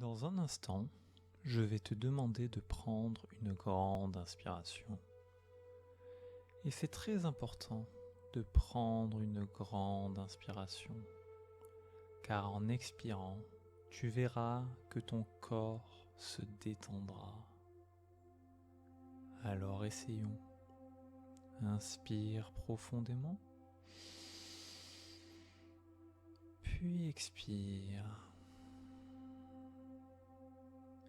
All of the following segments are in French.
Dans un instant, je vais te demander de prendre une grande inspiration. Et c'est très important de prendre une grande inspiration, car en expirant, tu verras que ton corps se détendra. Alors essayons. Inspire profondément, puis expire.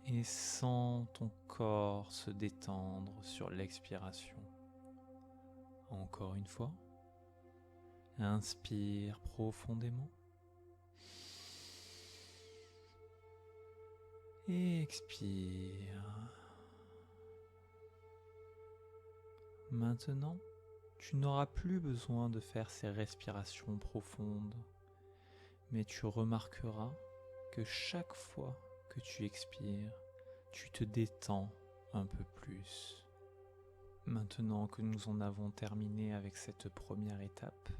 Et sens ton corps se détendre sur l'expiration. Encore une fois, inspire profondément et expire. Maintenant, tu n'auras plus besoin de faire ces respirations profondes, mais tu remarqueras que chaque fois que tu expires, tu te détends un peu plus. Maintenant que nous en avons terminé avec cette première étape,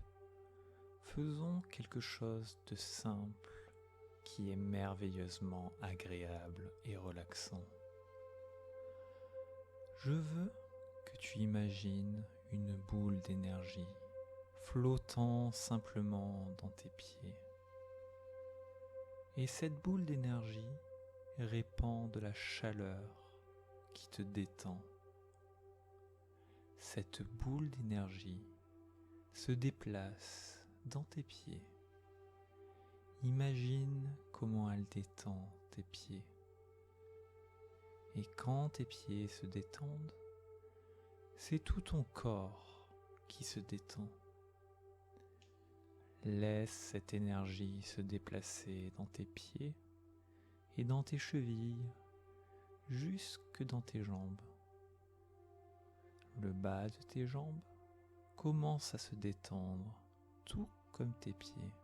faisons quelque chose de simple qui est merveilleusement agréable et relaxant. Je veux que tu imagines une boule d'énergie flottant simplement dans tes pieds. Et cette boule d'énergie répand de la chaleur qui te détend. Cette boule d'énergie se déplace dans tes pieds. Imagine comment elle détend tes pieds. Et quand tes pieds se détendent, c'est tout ton corps qui se détend. Laisse cette énergie se déplacer dans tes pieds et dans tes chevilles, jusque dans tes jambes. Le bas de tes jambes commence à se détendre, tout comme tes pieds.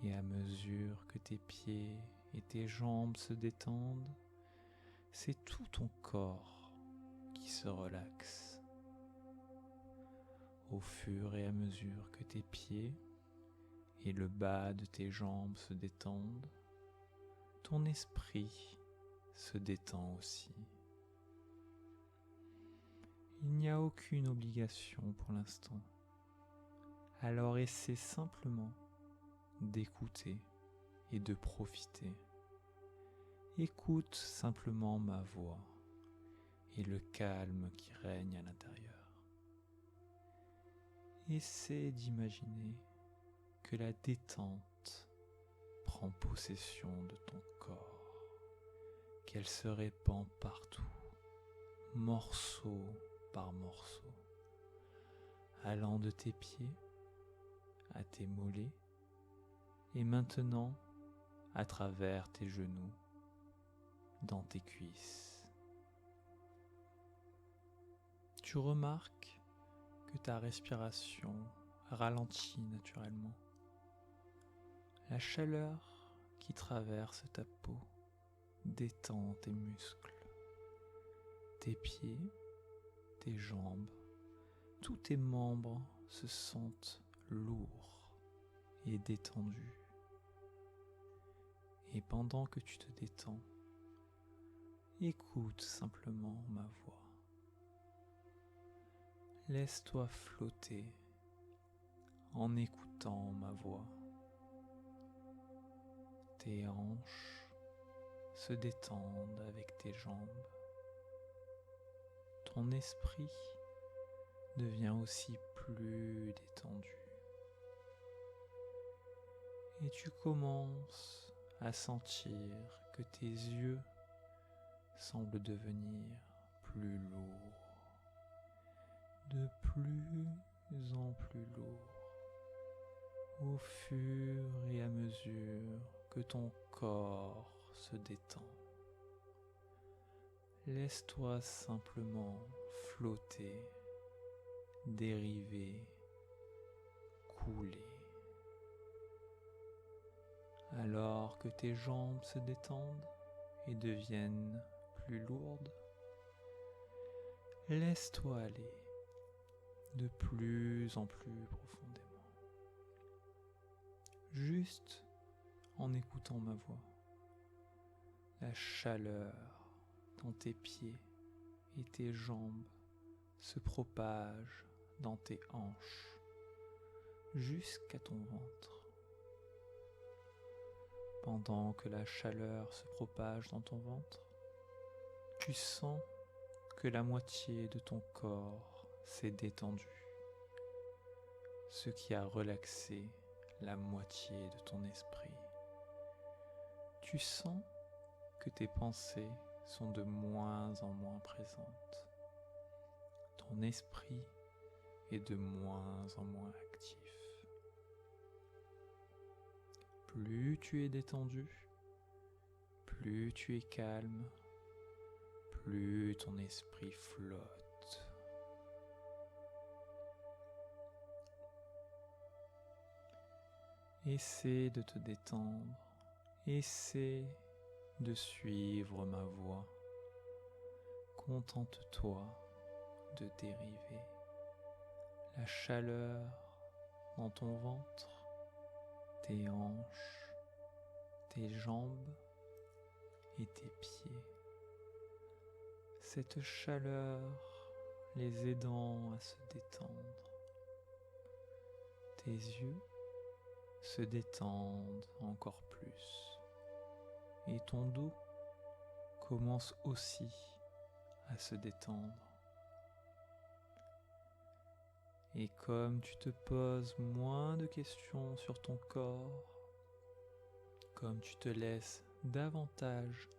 Et à mesure que tes pieds et tes jambes se détendent, c'est tout ton corps qui se relaxe. Au fur et à mesure que tes pieds et le bas de tes jambes se détendent, ton esprit se détend aussi. Il n'y a aucune obligation pour l'instant. Alors essaie simplement d'écouter et de profiter. Écoute simplement ma voix et le calme qui règne à l'intérieur. Essaie d'imaginer que la détente prend possession de ton corps, qu'elle se répand partout, morceau par morceau, allant de tes pieds à tes mollets et maintenant à travers tes genoux, dans tes cuisses. Tu remarques que ta respiration ralentit naturellement. La chaleur qui traverse ta peau détend tes muscles, tes pieds, tes jambes, tous tes membres se sentent lourds et détendus. Et pendant que tu te détends, écoute simplement ma voix. Laisse-toi flotter en écoutant ma voix. Tes hanches se détendent avec tes jambes. Ton esprit devient aussi plus détendu. Et tu commences à sentir que tes yeux semblent devenir plus lourds, de plus en plus lourds, au fur et à mesure que ton corps se détend. Laisse-toi simplement flotter, dériver, couler. Alors que tes jambes se détendent et deviennent plus lourdes, laisse-toi aller de plus en plus profondément, juste en écoutant ma voix. La chaleur dans tes pieds et tes jambes se propage dans tes hanches jusqu'à ton ventre. Pendant que la chaleur se propage dans ton ventre, tu sens que la moitié de ton corps s'est détendue, ce qui a relaxé la moitié de ton esprit. Tu sens que tes pensées sont de moins en moins présentes. Ton esprit est de moins en moins actif. Plus tu es détendu, plus tu es calme, plus ton esprit flotte. Essaie de te détendre, essaie de suivre ma voie. Contente-toi de dériver. La chaleur dans ton ventre, tes hanches, tes jambes et tes pieds. Cette chaleur les aidant à se détendre. Tes yeux se détendent encore plus. Et ton dos commence aussi à se détendre. Et comme tu te poses moins de questions sur ton corps, comme tu te laisses davantage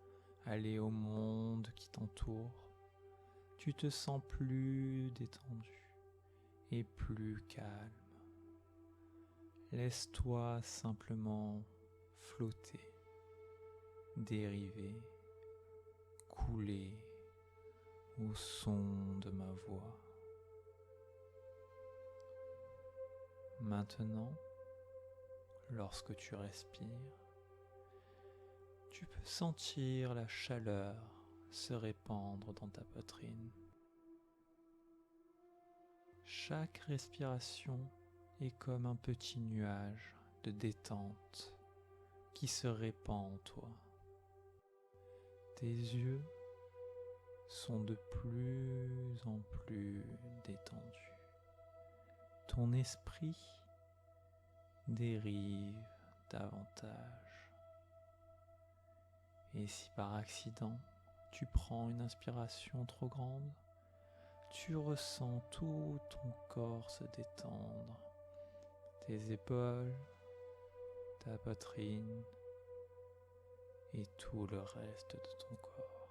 aller au monde qui t'entoure, tu te sens plus détendu et plus calme. Laisse-toi simplement flotter, dériver, couler au son de ma voix. Maintenant, lorsque tu respires, tu peux sentir la chaleur se répandre dans ta poitrine. Chaque respiration est comme un petit nuage de détente qui se répand en toi. Tes yeux sont de plus en plus détendus. Ton esprit dérive davantage. Et si par accident tu prends une inspiration trop grande, tu ressens tout ton corps se détendre, tes épaules, ta poitrine et tout le reste de ton corps.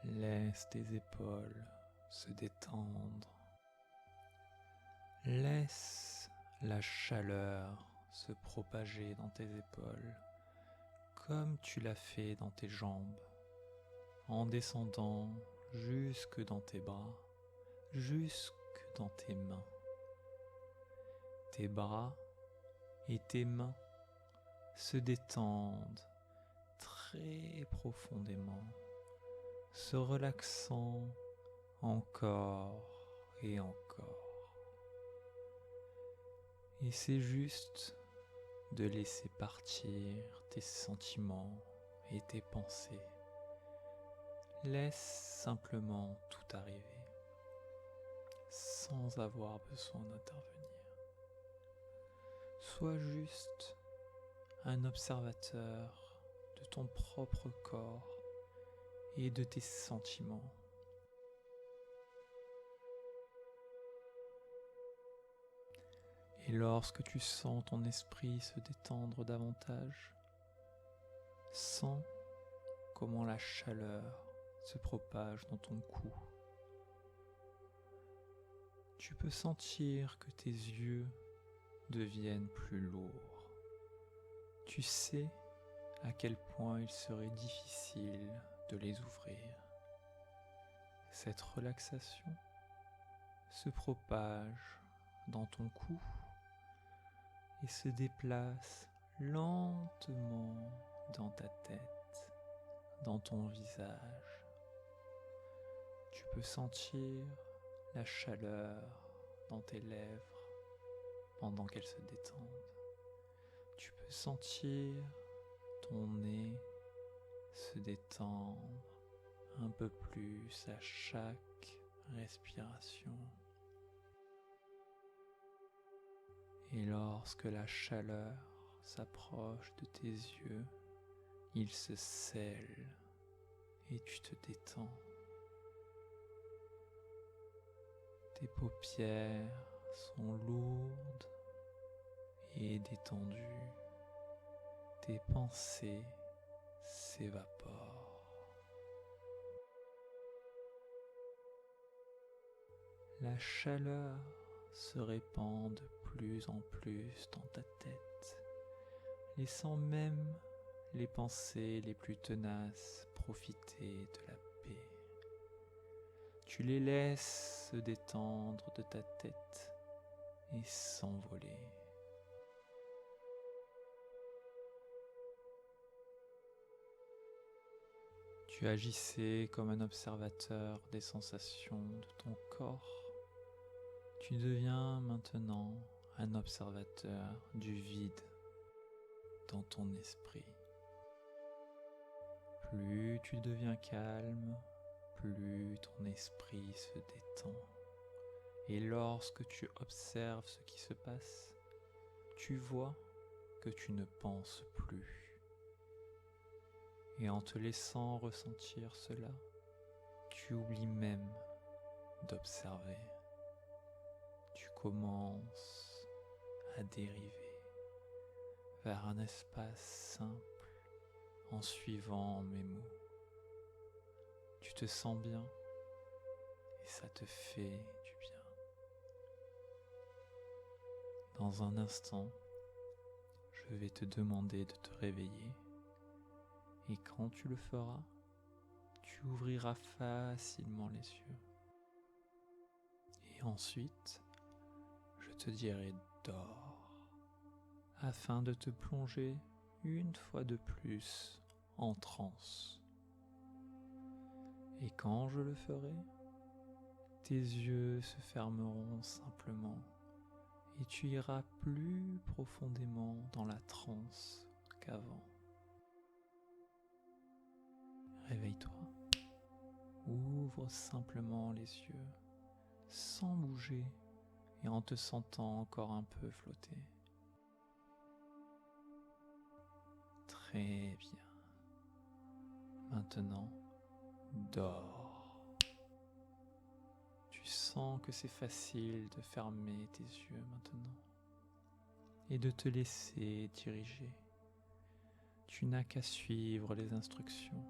Laisse tes épaules se détendre. Laisse la chaleur se propager dans tes épaules comme tu l'as fait dans tes jambes, en descendant jusque dans tes bras, jusque dans tes mains. Tes bras et tes mains se détendent très profondément, se relaxant encore et encore. Et c'est juste de laisser partir tes sentiments et tes pensées. Laisse simplement tout arriver, sans avoir besoin d'intervenir. Sois juste un observateur de ton propre corps et de tes sentiments. Et lorsque tu sens ton esprit se détendre davantage, sens comment la chaleur se propage dans ton cou. Tu peux sentir que tes yeux deviennent plus lourds. Tu sais à quel point il serait difficile de les ouvrir. Cette relaxation se propage dans ton cou et se déplace lentement dans ta tête, dans ton visage. Tu peux sentir la chaleur dans tes lèvres pendant qu'elles se détendent. Tu peux sentir ton nez se détendre un peu plus à chaque respiration. Et lorsque la chaleur s'approche de tes yeux, il se scelle et tu te détends. Tes paupières sont lourdes et détendues. Tes pensées s'évaporent. La chaleur se répand de plus en plus dans ta tête, laissant même les pensées les plus tenaces profiter de la paix. Tu les laisses se détendre de ta tête et s'envoler. Tu agissais comme un observateur des sensations de ton corps. Tu deviens maintenant un observateur du vide dans ton esprit. Plus tu deviens calme, plus ton esprit se détend. Et lorsque tu observes ce qui se passe, tu vois que tu ne penses plus. Et en te laissant ressentir cela, tu oublies même d'observer. Tu commences à dériver vers un espace simple en suivant mes mots. Tu te sens bien et ça te fait du bien. Dans un instant, je vais te demander de te réveiller et quand tu le feras, tu ouvriras facilement les yeux. Et ensuite, je te dirai dors, afin de te plonger une fois de plus en transe. Et quand je le ferai, tes yeux se fermeront simplement et tu iras plus profondément dans la transe qu'avant. Réveille-toi, ouvre simplement les yeux, sans bouger et en te sentant encore un peu flotter. Très bien. Maintenant, dors. Tu sens que c'est facile de fermer tes yeux maintenant et de te laisser diriger. Tu n'as qu'à suivre les instructions.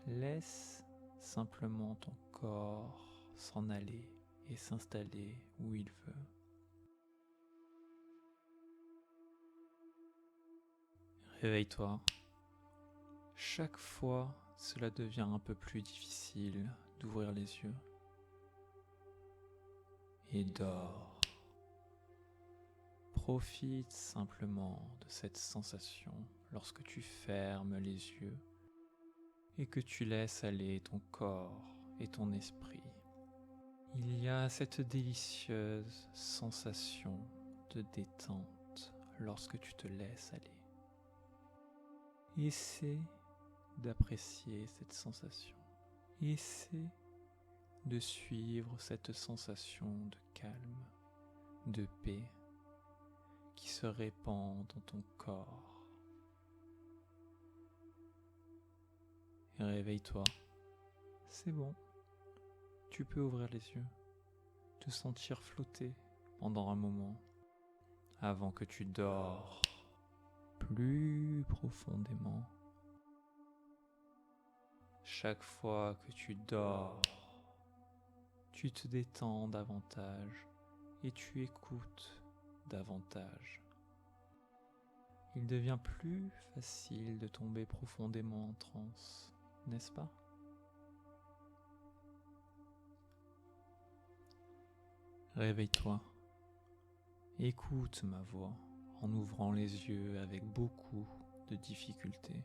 Laisse simplement ton corps s'en aller et s'installer où il veut. Réveille-toi. Chaque fois, cela devient un peu plus difficile d'ouvrir les yeux. Et dors. Profite simplement de cette sensation lorsque tu fermes les yeux et que tu laisses aller ton corps et ton esprit. Il y a cette délicieuse sensation de détente lorsque tu te laisses aller. Essaie d'apprécier cette sensation. Essaie de suivre cette sensation de calme, de paix qui se répand dans ton corps. Et réveille-toi, c'est bon, tu peux ouvrir les yeux, te sentir flotter pendant un moment avant que tu dors plus profondément. Chaque fois que tu dors, tu te détends davantage et tu écoutes davantage. Il devient plus facile de tomber profondément en transe, n'est-ce pas ? Réveille-toi, écoute ma voix en ouvrant les yeux avec beaucoup de difficulté.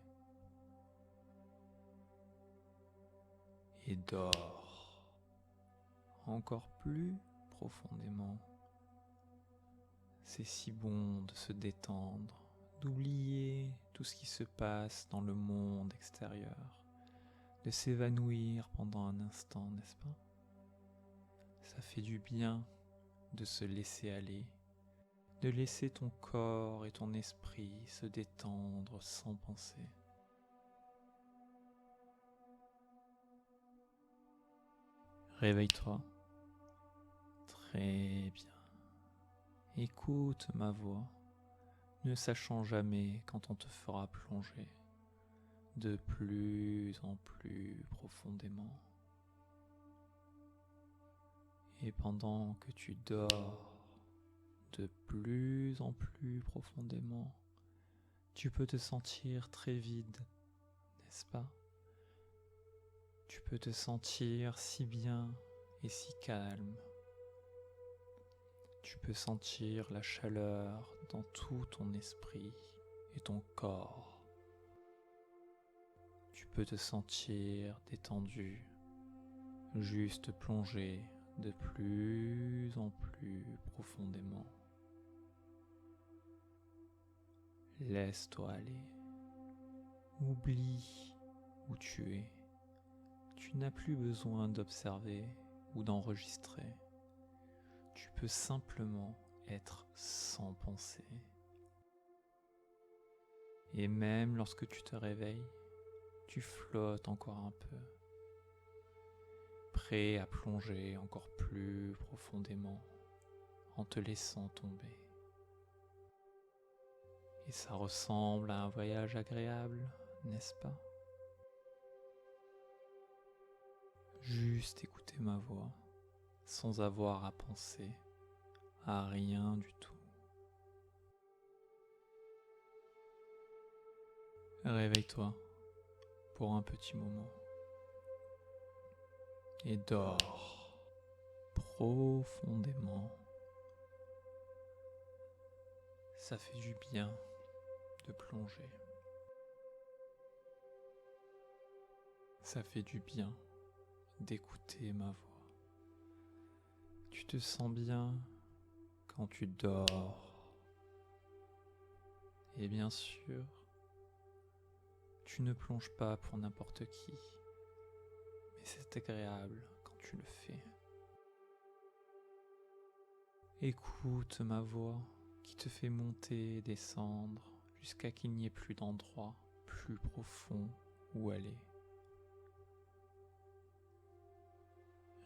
Et dors encore plus profondément. C'est si bon de se détendre, d'oublier tout ce qui se passe dans le monde extérieur, de s'évanouir pendant un instant, n'est-ce pas? Ça fait du bien de se laisser aller, de laisser ton corps et ton esprit se détendre sans penser. Réveille-toi. Très bien. Écoute ma voix, ne sachant jamais quand on te fera plonger de plus en plus profondément. Et pendant que tu dors de plus en plus profondément, tu peux te sentir très vide, n'est-ce pas? Tu peux te sentir si bien et si calme. Tu peux sentir la chaleur dans tout ton esprit et ton corps. Tu peux te sentir détendu, juste plongé de plus en plus profondément. Laisse-toi aller. Oublie où tu es. Tu n'as plus besoin d'observer ou d'enregistrer. Tu peux simplement être sans pensée. Et même lorsque tu te réveilles, tu flottes encore un peu, prêt à plonger encore plus profondément en te laissant tomber. Et ça ressemble à un voyage agréable, n'est-ce pas? Juste écouter ma voix, sans avoir à penser à rien du tout. Réveille-toi pour un petit moment et dors profondément. Ça fait du bien de plonger. Ça fait du bien d'écouter ma voix. Tu te sens bien quand tu dors. Et bien sûr, tu ne plonges pas pour n'importe qui, mais c'est agréable quand tu le fais. Écoute ma voix qui te fait monter et descendre jusqu'à qu'il n'y ait plus d'endroit plus profond où aller.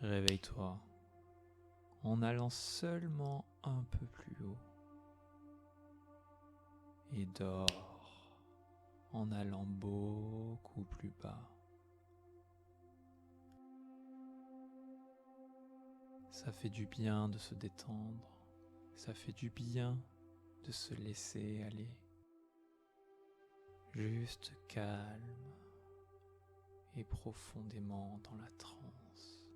Réveille-toi en allant seulement un peu plus haut et dors en allant beaucoup plus bas. Ça fait du bien de se détendre, ça fait du bien de se laisser aller, juste calme et profondément dans la transe,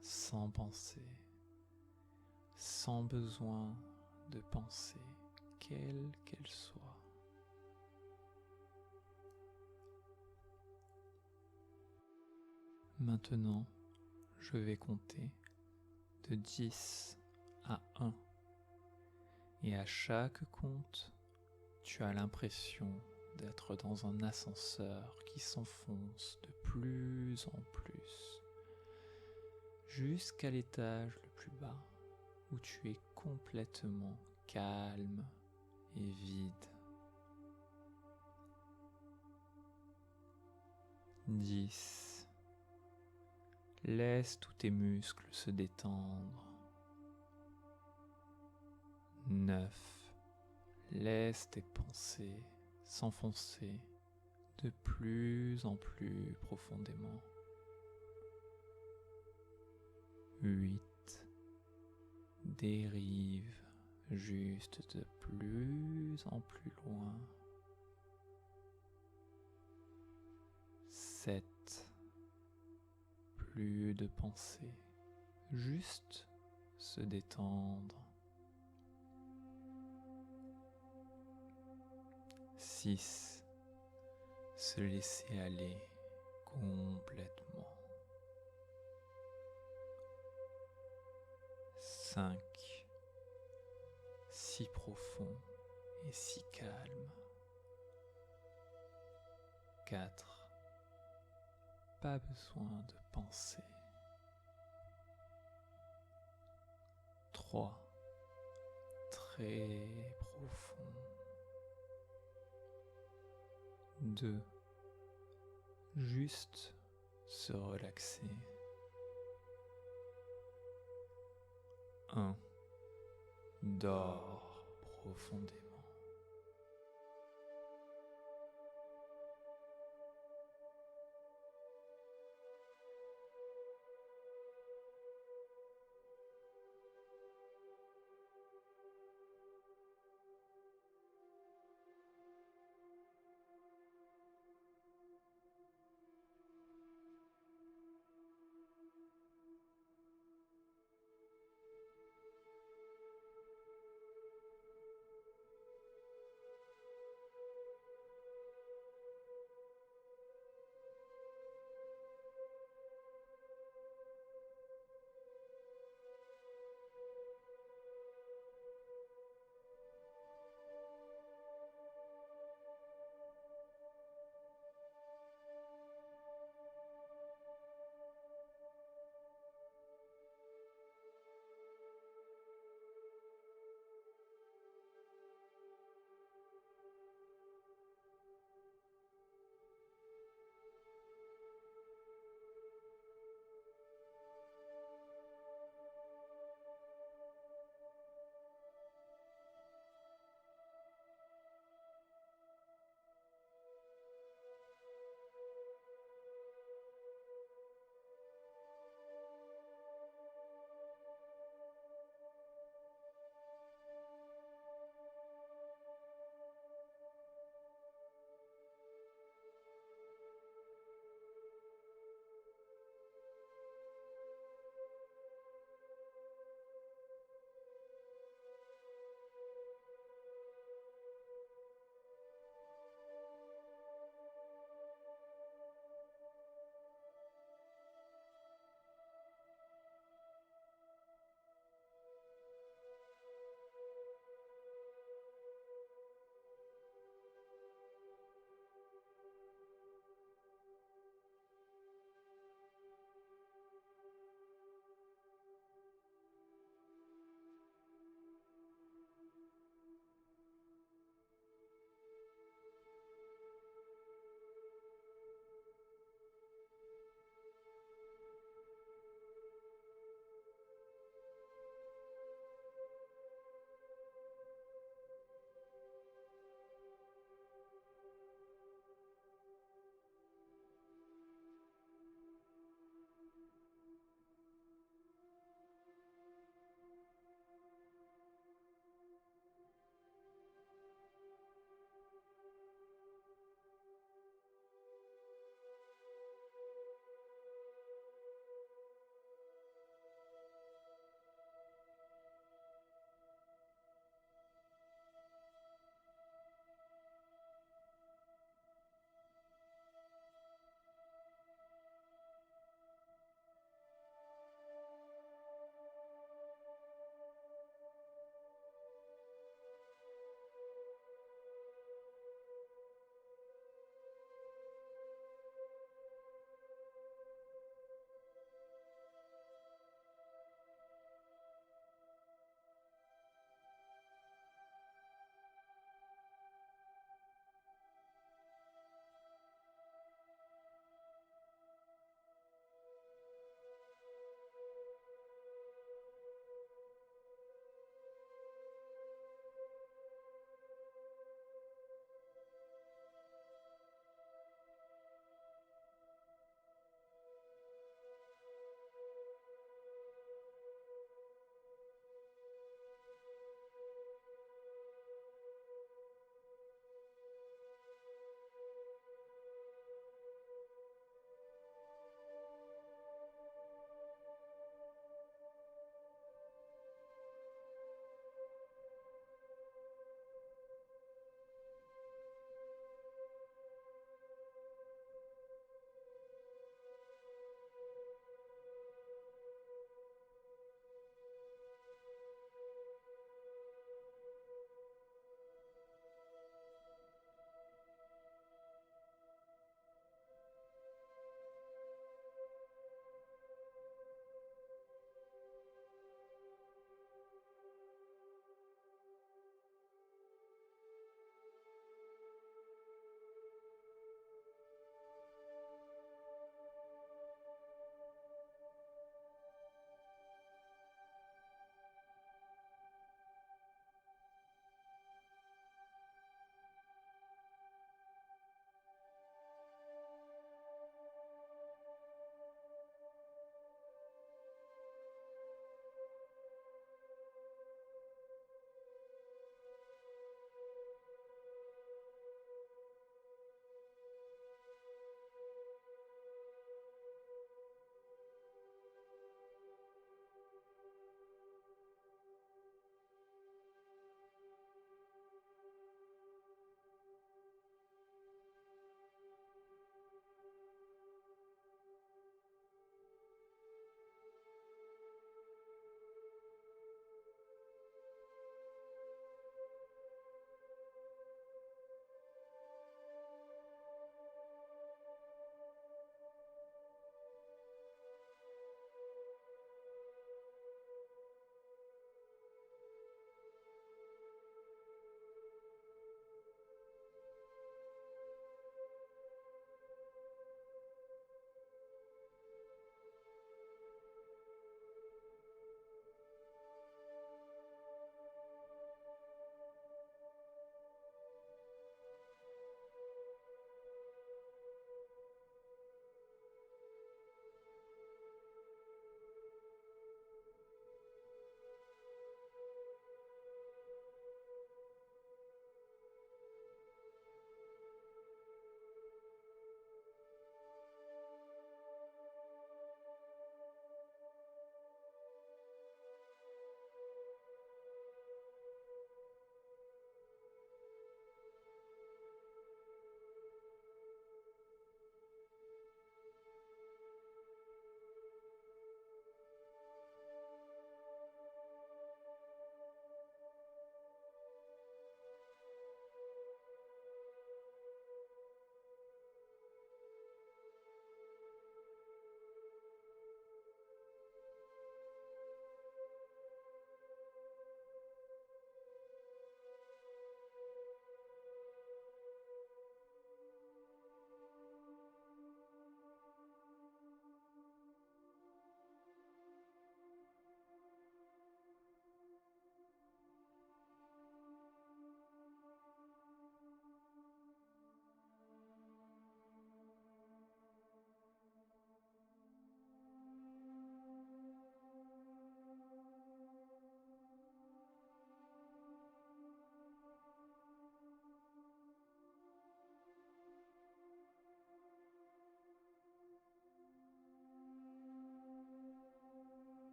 sans penser, sans besoin de pensée, quelle qu'elle soit. Maintenant, je vais compter de 10 à 1. Et à chaque compte, tu as l'impression d'être dans un ascenseur qui s'enfonce de plus en plus, jusqu'à l'étage le plus bas, où tu es complètement calme et vide. 10. Laisse tous tes muscles se détendre. 9. Laisse tes pensées s'enfoncer de plus en plus profondément. 8. Dérive juste de plus en plus loin. 7. Plus de pensées, juste se détendre. 6. Se laisser aller complètement. 5. Si profond et si calme. 4. Pas besoin de penser. 3. Très profond. 2. Juste se relaxer. 1. Dors profondément.